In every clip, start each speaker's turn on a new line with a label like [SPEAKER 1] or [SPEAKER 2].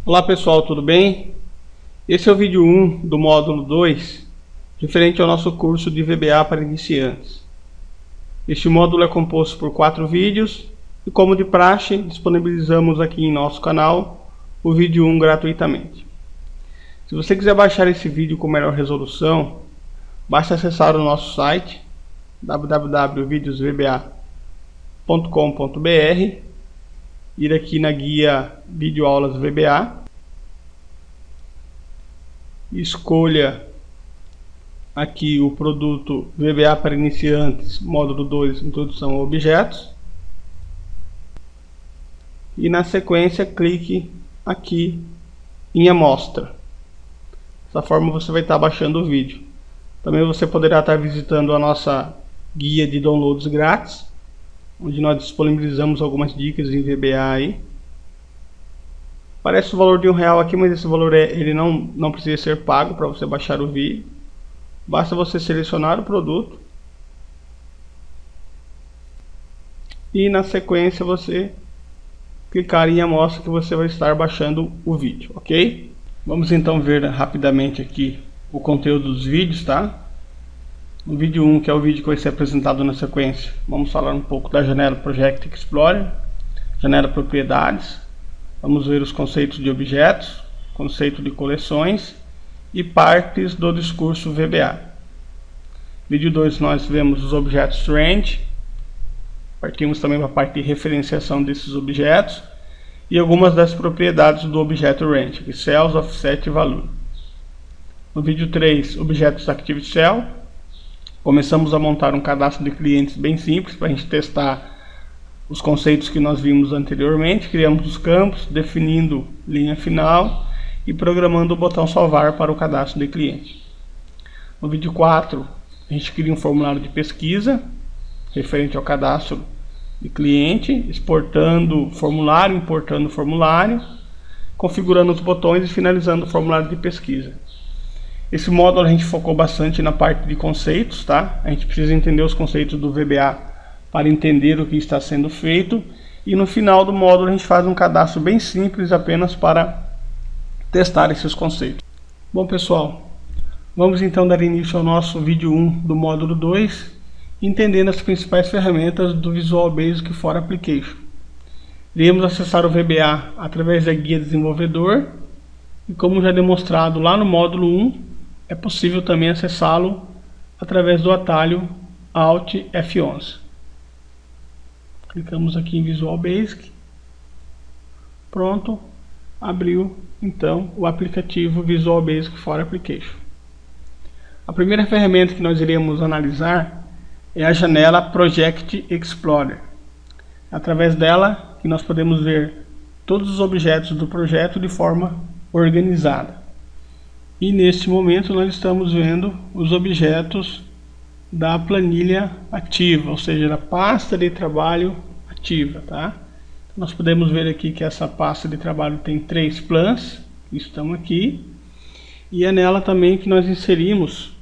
[SPEAKER 1] Olá pessoal, tudo bem? Esse é o vídeo 1 do módulo 2, referente ao nosso curso de VBA para iniciantes. Este módulo é composto por 4 vídeos e, como de praxe, disponibilizamos aqui em nosso canal o vídeo 1 gratuitamente. Se você quiser baixar esse vídeo com melhor resolução, basta acessar o nosso site www.videosvba.com.br, ir aqui na guia Vídeo Aulas VBA, escolha aqui o produto VBA para iniciantes, módulo 2, Introdução a Objetos, e na sequência clique aqui em Amostra. Dessa forma você vai estar baixando o vídeo. Também você poderá estar visitando a nossa guia de downloads grátis, onde nós disponibilizamos algumas dicas em VBA aí. Parece o valor de R$1 aqui, mas esse valor ele não precisa ser pago para você baixar o vídeo. Basta você selecionar o produto e na sequência você clicar em amostra, que você vai estar baixando o vídeo, ok? Vamos então ver rapidamente aqui o conteúdo dos vídeos, tá? No vídeo 1, que é o vídeo que vai ser apresentado na sequência, vamos falar um pouco da janela Project Explorer, janela Propriedades. Vamos ver os conceitos de objetos, conceito de coleções e partes do discurso VBA. Vídeo 2 nós vemos os objetos Range, partimos também para a parte de referenciação desses objetos e algumas das propriedades do objeto Range, que Cells, Offset e Value. No vídeo 3, objetos Active Cell, começamos a montar um cadastro de clientes bem simples para a gente testar os conceitos que nós vimos anteriormente. Criamos os campos, definindo linha final e programando o botão salvar para o cadastro de cliente. No vídeo 4, a gente cria um formulário de pesquisa referente ao cadastro de cliente, exportando formulário, importando formulário, configurando os botões e finalizando o formulário de pesquisa. Esse módulo a gente focou bastante na parte de conceitos, tá? A gente precisa entender os conceitos do VBA para entender o que está sendo feito, e no final do módulo a gente faz um cadastro bem simples apenas para testar esses conceitos. Bom pessoal, vamos então dar início ao nosso vídeo 1 do módulo 2, entendendo as principais ferramentas do Visual Basic for Application. Iremos acessar o VBA através da guia desenvolvedor, e como já demonstrado lá no módulo 1, é possível também acessá-lo através do atalho Alt F11. Clicamos aqui em Visual Basic. Pronto, abriu então o aplicativo Visual Basic for Application. A primeira ferramenta que nós iremos analisar é a janela Project Explorer. Através dela que nós podemos ver todos os objetos do projeto de forma organizada. E neste momento nós estamos vendo os objetos da planilha ativa, ou seja, da pasta de trabalho ativa, tá? Nós podemos ver aqui que essa pasta de trabalho tem 3 plans, que estão aqui, e é nela também que nós inserimos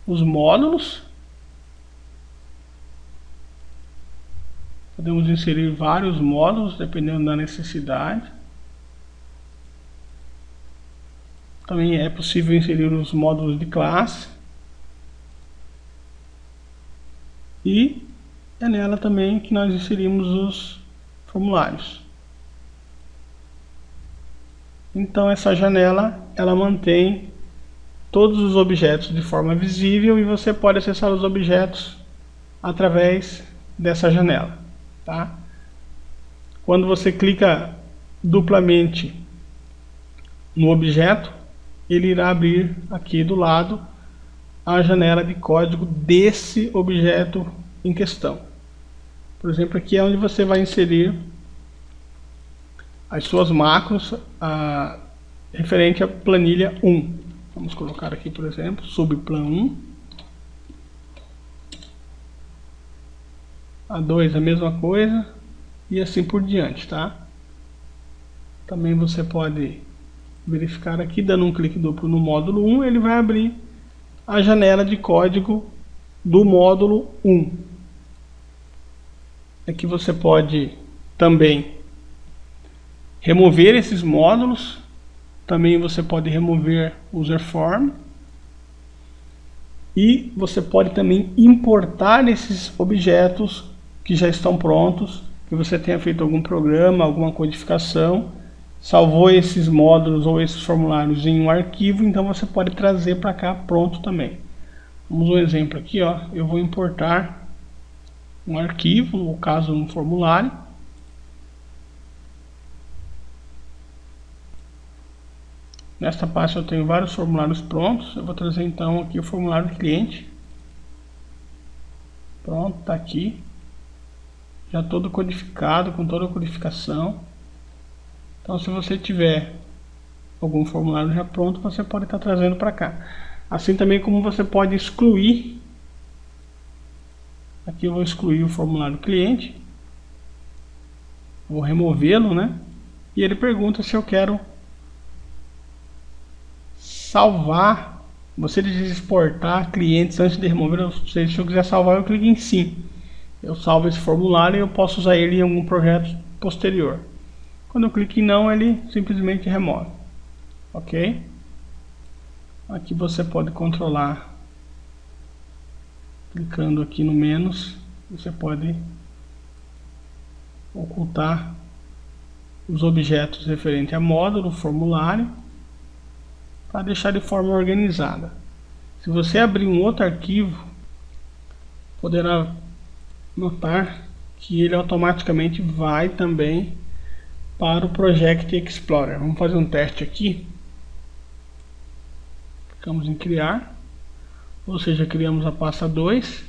[SPEAKER 1] os módulos. Podemos inserir vários módulos, dependendo da necessidade. Também é possível inserir os módulos de classe. E é nela também que nós inserimos os formulários. Então essa janela, ela mantém todos os objetos de forma visível e você pode acessar os objetos através dessa janela, tá? Quando você clica duplamente no objeto, ele irá abrir aqui do lado a janela de código desse objeto em questão. Por exemplo, aqui é onde você vai inserir as suas macros referente à planilha 1. Vamos colocar aqui, por exemplo, subplan 1. A 2 a mesma coisa e assim por diante, tá? Também você pode verificar aqui, dando um clique duplo no módulo 1, ele vai abrir a janela de código do módulo 1. Aqui você pode também remover esses módulos Também você pode remover user form. E você pode também importar esses objetos que já estão prontos, que você tenha feito algum programa, alguma codificação, salvou esses módulos ou esses formulários em um arquivo, então você pode trazer para cá pronto também. Vamos um exemplo aqui, ó. Eu vou importar um arquivo, no caso um formulário. Nesta pasta eu tenho vários formulários prontos. Eu vou trazer então aqui o formulário do cliente. Pronto, está aqui. Já todo codificado, com toda a codificação. Então se você tiver algum formulário já pronto, você pode estar trazendo para cá. Assim também como você pode excluir. Aqui eu vou excluir o formulário cliente. Vou removê-lo, né? E ele pergunta se eu quero salvar. Você diz exportar clientes antes de remover. Ou seja, se eu quiser salvar, eu clico em sim. Eu salvo esse formulário e eu posso usar ele em algum projeto posterior. Quando eu clico em não, ele simplesmente remove. Ok? Aqui você pode controlar. Clicando aqui no menos, você pode ocultar os objetos referentes a módulo, formulário, para deixar de forma organizada. Se você abrir um outro arquivo, poderá notar que ele automaticamente vai também para o Project Explorer. Vamos fazer um teste aqui. Clicamos em criar, ou seja, criamos a pasta 2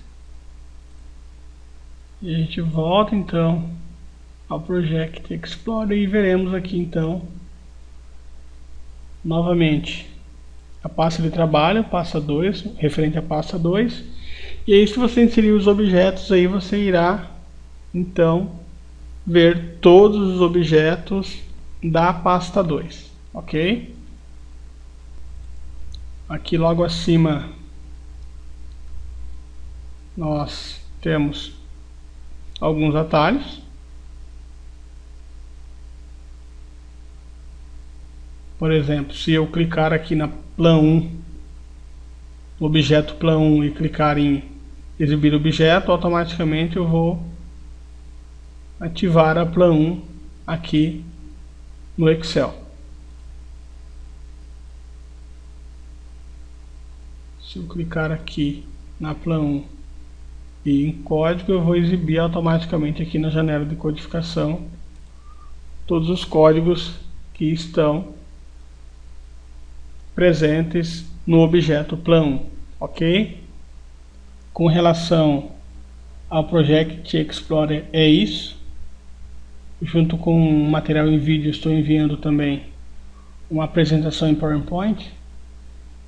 [SPEAKER 1] e a gente volta então ao Project Explorer e veremos aqui então novamente a pasta de trabalho, pasta 2, referente à pasta 2. E aí, se você inserir os objetos, aí você irá então ver todos os objetos da pasta 2, ok? Aqui logo acima nós temos alguns atalhos. Por exemplo, se eu clicar aqui na plan 1, no objeto plan 1 e clicar em exibir objeto, automaticamente eu vou ativar a plan 1 aqui no Excel. Se eu clicar aqui na plan 1 e em código, eu vou exibir automaticamente aqui na janela de codificação todos os códigos que estão presentes no objeto plan 1, ok? Com relação ao Project Explorer é isso. Junto com o material em vídeo estou enviando também uma apresentação em PowerPoint.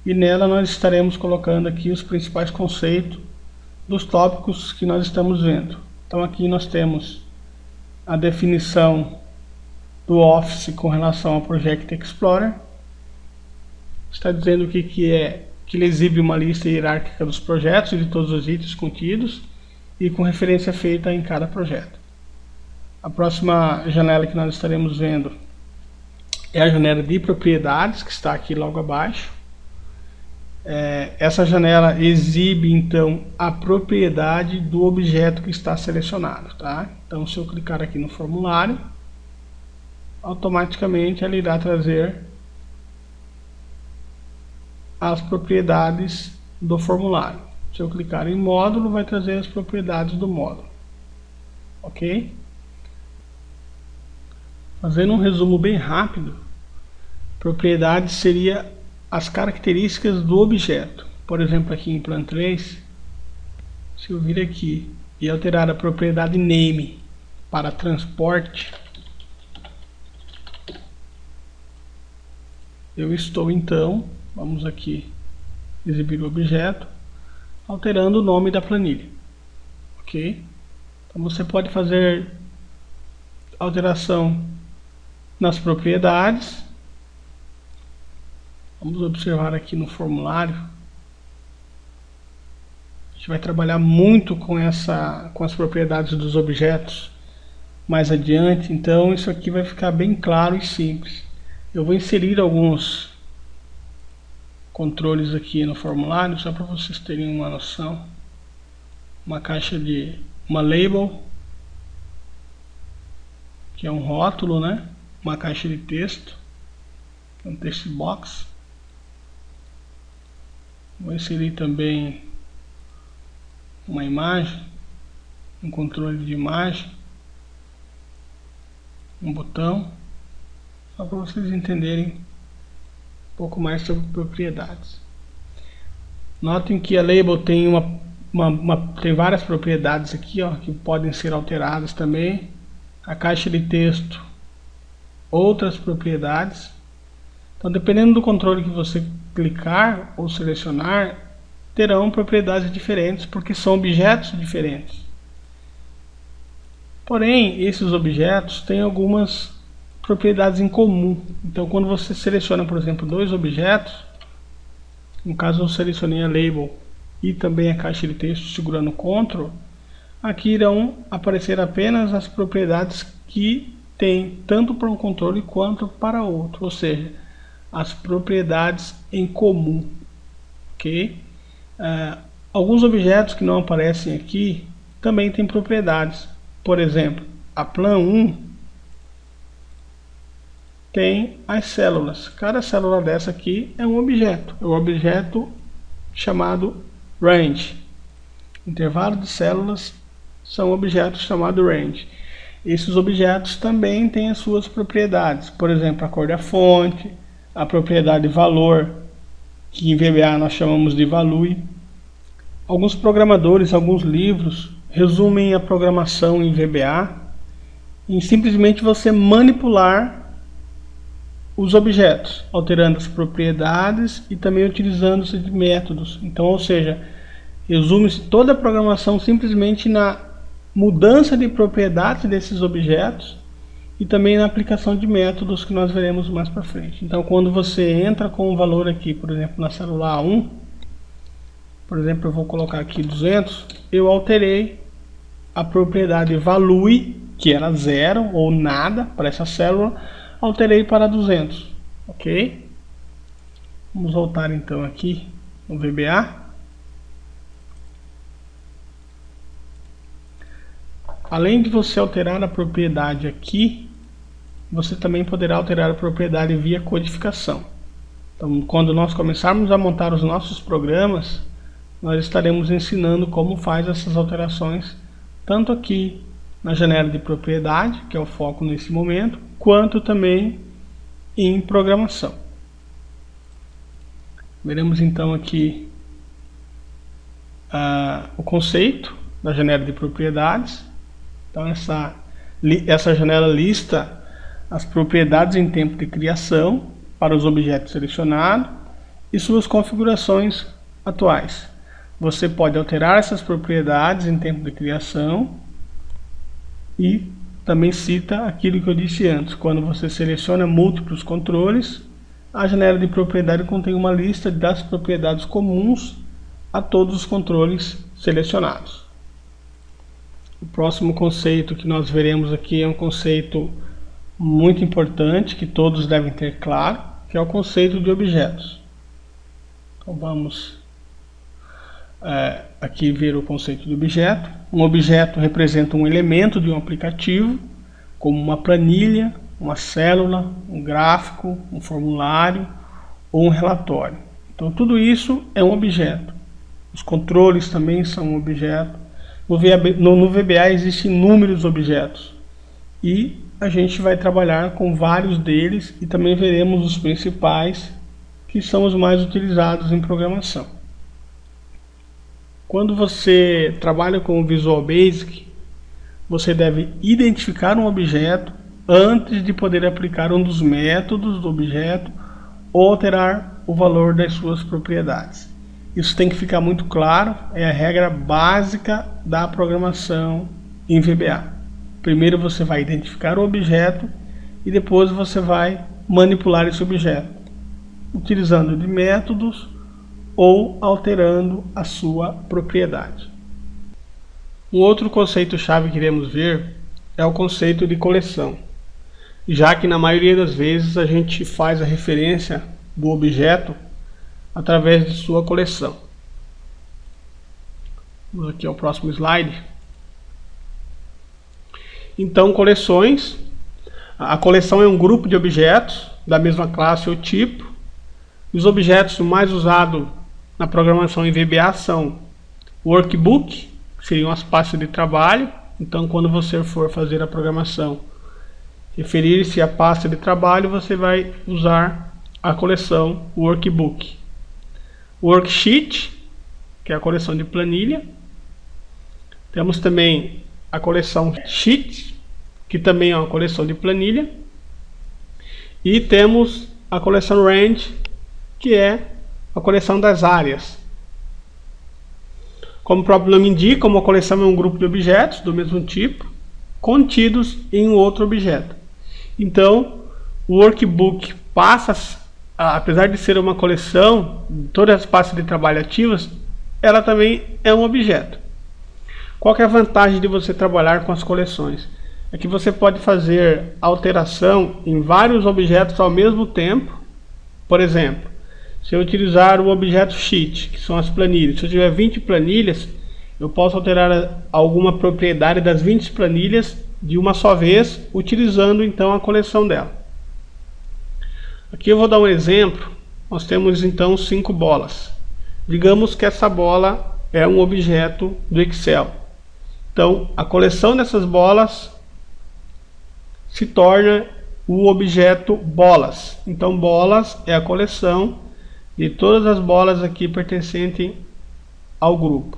[SPEAKER 1] E nela nós estaremos colocando aqui os principais conceitos dos tópicos que nós estamos vendo. Então aqui nós temos a definição do Office com relação ao Project Explorer. Está dizendo o que é, que ele exibe uma lista hierárquica dos projetos e de todos os itens contidos e com referência feita em cada projeto. A próxima janela que nós estaremos vendo é a janela de propriedades, que está aqui logo abaixo. Essa janela exibe então a propriedade do objeto que está selecionado, tá? Então, se eu clicar aqui no formulário, automaticamente ela irá trazer as propriedades do formulário. Se eu clicar em módulo, vai trazer as propriedades do módulo, ok? Fazendo um resumo bem rápido, propriedade seria as características do objeto. Por exemplo, aqui em Plan 3, se eu vir aqui e alterar a propriedade name para transporte, eu estou então, vamos aqui exibir o objeto, alterando o nome da planilha, ok? Então você pode fazer alteração nas propriedades. Vamos observar aqui no formulário. A gente vai trabalhar muito com as propriedades dos objetos mais adiante, então isso aqui vai ficar bem claro e simples. Eu vou inserir alguns controles aqui no formulário, só para vocês terem uma noção. Uma label, que é um rótulo, né? Uma caixa de texto, um text box. Vou inserir também uma imagem, um controle de imagem, um botão, só para vocês entenderem um pouco mais sobre propriedades. Notem que a label tem tem várias propriedades aqui, ó, que podem ser alteradas também. A caixa de texto, outras propriedades. Então, dependendo do controle que você clicar ou selecionar, terão propriedades diferentes, porque são objetos diferentes. Porém, esses objetos têm algumas propriedades em comum. Então, quando você seleciona, por exemplo, dois objetos, no caso eu selecionei a label e também a caixa de texto segurando Ctrl, aqui irão aparecer apenas as propriedades que tem tanto para um controle quanto para outro, ou seja, as propriedades em comum, ok? Alguns objetos que não aparecem aqui também têm propriedades. Por exemplo, a plan1 tem as células. Cada célula dessa aqui é um objeto. É um objeto chamado range. Intervalo de células são objetos chamados range. Esses objetos também têm as suas propriedades. Por exemplo, a cor da fonte, a propriedade valor, que em VBA nós chamamos de value. Alguns programadores, alguns livros resumem a programação em VBA em simplesmente você manipular os objetos, alterando as propriedades e também utilizando-se de métodos. Então, ou seja, resume-se toda a programação simplesmente na mudança de propriedades desses objetos e também na aplicação de métodos que nós veremos mais para frente. Então, quando você entra com um valor aqui, por exemplo, na célula A1, por exemplo, eu vou colocar aqui 200, eu alterei a propriedade value, que era 0 ou nada para essa célula, alterei para 200, ok? Vamos voltar então aqui no VBA. Além de você alterar a propriedade aqui, você também poderá alterar a propriedade via codificação. Então, quando nós começarmos a montar os nossos programas, nós estaremos ensinando como faz essas alterações, tanto aqui na janela de propriedade, que é o foco nesse momento, quanto também em programação. Veremos então aqui o conceito da janela de propriedades. Então essa janela lista as propriedades em tempo de criação para os objetos selecionados e suas configurações atuais. Você pode alterar essas propriedades em tempo de criação e também cita aquilo que eu disse antes. Quando você seleciona múltiplos controles, a janela de propriedade contém uma lista das propriedades comuns a todos os controles selecionados. O próximo conceito que nós veremos aqui é um conceito muito importante que todos devem ter claro, que é o conceito de objetos. Então vamos aqui ver o conceito de objeto. Um objeto representa um elemento de um aplicativo, como uma planilha, uma célula, um gráfico, um formulário ou um relatório. Então tudo isso é um objeto. Os controles também são um objeto. No VBA existem inúmeros objetos e a gente vai trabalhar com vários deles e também veremos os principais, que são os mais utilizados em programação. Quando você trabalha com o Visual Basic, você deve identificar um objeto antes de poder aplicar um dos métodos do objeto ou alterar o valor das suas propriedades. Isso tem que ficar muito claro, é a regra básica da programação em VBA. Primeiro você vai identificar o objeto e depois você vai manipular esse objeto, utilizando de métodos ou alterando a sua propriedade. Um outro conceito-chave que iremos ver é o conceito de coleção. já que na maioria das vezes a gente faz a referência do objeto através de sua coleção. Vamos aqui ao próximo slide. Então, coleções. A coleção é um grupo de objetos da mesma classe ou tipo. Os objetos mais usados na programação em VBA são workbook, que seriam as pastas de trabalho. Então, quando você for fazer a programação, referir-se à pasta de trabalho, você vai usar a coleção workbook. Worksheet, que é a coleção de planilha. Temos também a coleção sheet, que também é uma coleção de planilha. E temos a coleção range, que é a coleção das áreas. Como o próprio nome indica, uma coleção é um grupo de objetos do mesmo tipo, contidos em um outro objeto. Então, o workbook passa, apesar de ser uma coleção, todas as pastas de trabalho ativas, ela também é um objeto. Qual que é a vantagem de você trabalhar com as coleções? É que você pode fazer alteração em vários objetos ao mesmo tempo. Por exemplo, se eu utilizar o objeto sheet, que são as planilhas, se eu tiver 20 planilhas, eu posso alterar alguma propriedade das 20 planilhas de uma só vez, utilizando então a coleção dela. Aqui eu vou dar um exemplo. Nós temos então 5 bolas. Digamos que essa bola é um objeto do Excel. Então, a coleção dessas bolas se torna o objeto bolas. Então, bolas é a coleção de todas as bolas aqui pertencentes ao grupo.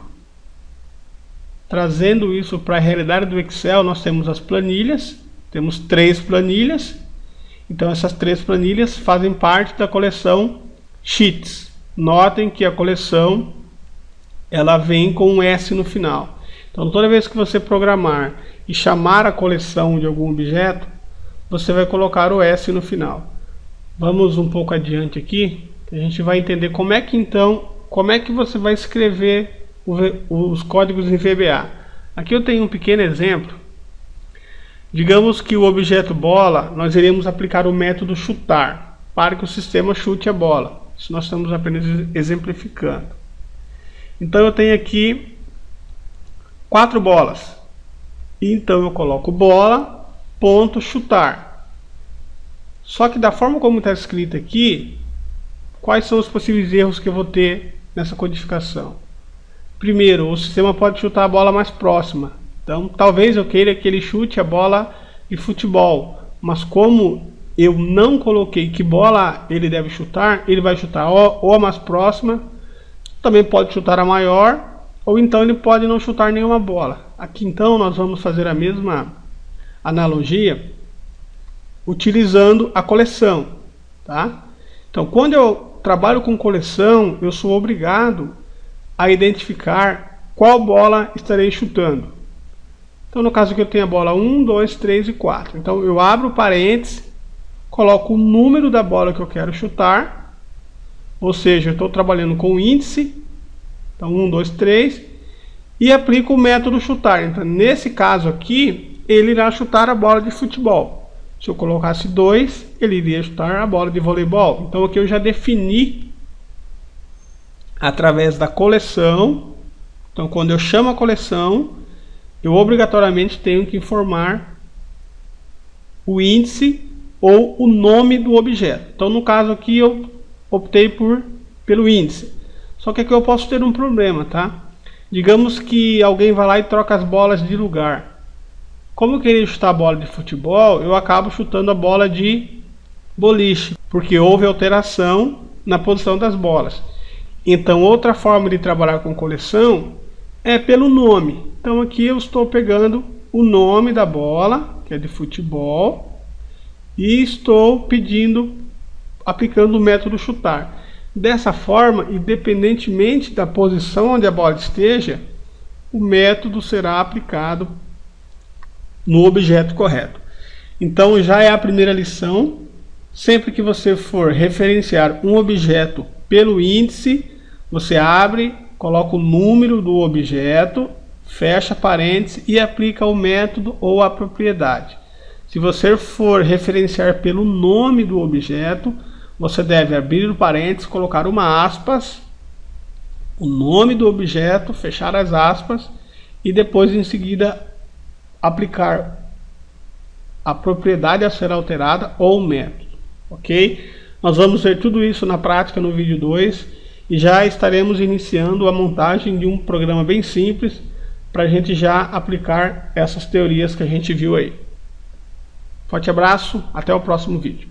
[SPEAKER 1] Trazendo isso para a realidade do Excel, nós temos as planilhas. Temos 3 planilhas. Então, essas 3 planilhas fazem parte da coleção Sheets. Notem que a coleção ela vem com um S no final. Então, toda vez que você programar e chamar a coleção de algum objeto, você vai colocar o S no final. Vamos um pouco adiante aqui, que a gente vai entender como é que você vai escrever os códigos em VBA. Aqui eu tenho um pequeno exemplo. Digamos que o objeto bola, nós iremos aplicar o método chutar, para que o sistema chute a bola. Isso nós estamos apenas exemplificando. Então eu tenho aqui 4 bolas. Então eu coloco bola, ponto, chutar. Só que da forma como está escrito aqui, quais são os possíveis erros que eu vou ter nessa codificação? Primeiro, o sistema pode chutar a bola mais próxima. Então talvez eu queira que ele chute a bola de futebol. Mas como eu não coloquei que bola ele deve chutar, ele vai chutar ou a mais próxima, também pode chutar a maior, ou então ele pode não chutar nenhuma bola. Aqui então nós vamos fazer a mesma analogia utilizando a coleção, tá? Então, quando eu trabalho com coleção, eu sou obrigado a identificar qual bola estarei chutando. Então, no caso aqui eu tenho a bola 1, 2, 3 e 4. Então, eu abro o parênteses, coloco o número da bola que eu quero chutar, ou seja, eu estou trabalhando com o índice. Então, 1, 2, 3, e aplico o método chutar. Então, nesse caso aqui, ele irá chutar a bola de futebol. Se eu colocasse 2, ele iria chutar a bola de voleibol. Então, aqui eu já defini através da coleção. Então, quando eu chamo a coleção, eu obrigatoriamente tenho que informar o índice ou o nome do objeto. Então, no caso aqui, eu optei pelo índice. Só que aqui eu posso ter um problema, tá? Digamos que alguém vai lá e troca as bolas de lugar. Como eu queria chutar a bola de futebol, eu acabo chutando a bola de boliche, porque houve alteração na posição das bolas. Então, outra forma de trabalhar com coleção é pelo nome. Então, aqui eu estou pegando o nome da bola, que é de futebol, e estou aplicando o método chutar. Dessa forma, independentemente da posição onde a bola esteja, o método será aplicado no objeto correto. Então, já é a primeira lição. Sempre que você for referenciar um objeto pelo índice, você abre, coloca o número do objeto, fecha parênteses e aplica o método ou a propriedade. Se você for referenciar pelo nome do objeto, você deve abrir o parênteses, colocar uma aspas, o nome do objeto, fechar as aspas e depois em seguida aplicar a propriedade a ser alterada ou o método, ok? Nós vamos ver tudo isso na prática no vídeo 2 e já estaremos iniciando a montagem de um programa bem simples para a gente já aplicar essas teorias que a gente viu aí. Forte abraço, até o próximo vídeo.